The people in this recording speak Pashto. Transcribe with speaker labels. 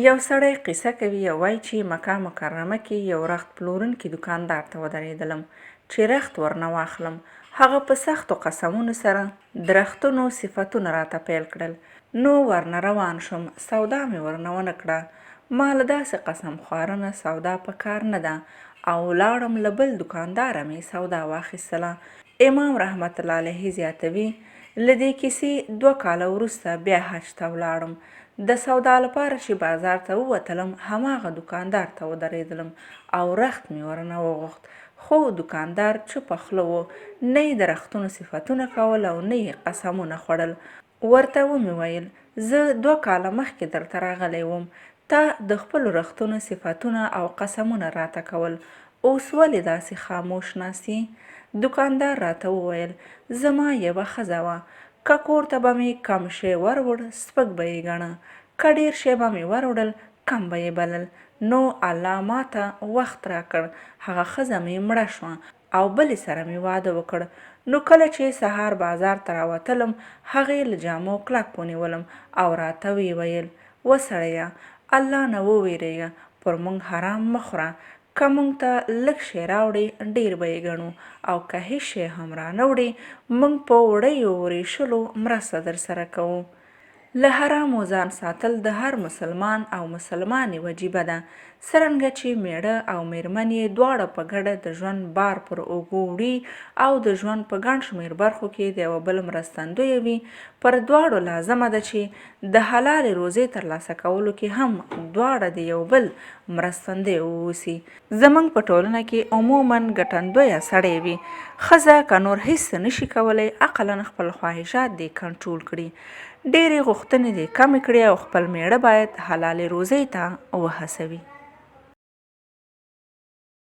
Speaker 1: یو سړی قصه کوي او وایي چې مکه مکرمه کې یو رخت پلورونکي دوکاندار ته ودرېدلم چې رخت ورنه واخلم. هغه په سختو قسمونو سره د رختونو صفتونه راته پیل کړل. نو ورنه روان شوم، سودا مې ورنه ونه کړه. ما له داسې قسم خواره سودا په کار نه ده او لاړم له بل دوکانداره مې سودا واخیستله. امام رحمت الله علیه زیاتوي، له دې کیسې 2 کاله وروسته بیا حج ته ولاړم. د سودا لپاره چې بازار ته ووتلم، هماغه دوکاندار ته ودرېدلم او رخت مې ورنه وغوښت. خو دوکاندار چوپه خوله و، نه یې د رختونو صفتونه کول او نه یې قسمونه خوړل. ورته ومې ویل زه 2 کاله مخکې درته راغلی وم، تا د خپلو رختونو صفتونه او قسمونه راته کول، اوس ولې داسې خاموش ناست یې؟ دوکاندار راته وویل زما یوه ښځه وه، که کور ته به مې کم شی وروړ سپک به یې ګڼه، که ډېر شی به مې وروړل کم به یې بلل. نو الله ماته وخت راکړ، هغه ښځه مې مړه شوه او بلې سره مې واده وکړ. نو کله چې سهار بازار ته راوتلم، هغې له جامو کلک ونیولم او راته ویې ویل وسړیه، الله نه وویرېږه، پر موږ حرام مه خوره، که موږ ته لږ شی راوړې ډېر به یې ګڼو، او که هېڅ شی هم رانه وړې موږ په وړیو ورېښلو مرسته درسره کوو. له حرامو ځان ساتل د هر مسلمان او مسلمانې وجیبه ده، څرنګه چې میړه او میرمن یې دواړه په ګډه د ژوند بار پر اوږو وړي او د ژوند په ګڼ شمېر برخو کې د یوه بل مرستندویه وي. پر دواړو لازمه ده چې د حلالې روزۍ ترلاسه کولو کې هم دواړه د یو بل مرستندوی واوسي. زموږ په ټولنه کې عموماً ګټندویه سړی وي. ښځه که نور هېڅ نشي کولی، عقلاً خپل خواهشات دې کنټرول کړي، ډېرې غوښتنې دې کمې کړي او خپل میړه باید حلالې روزۍ ته وهڅوي.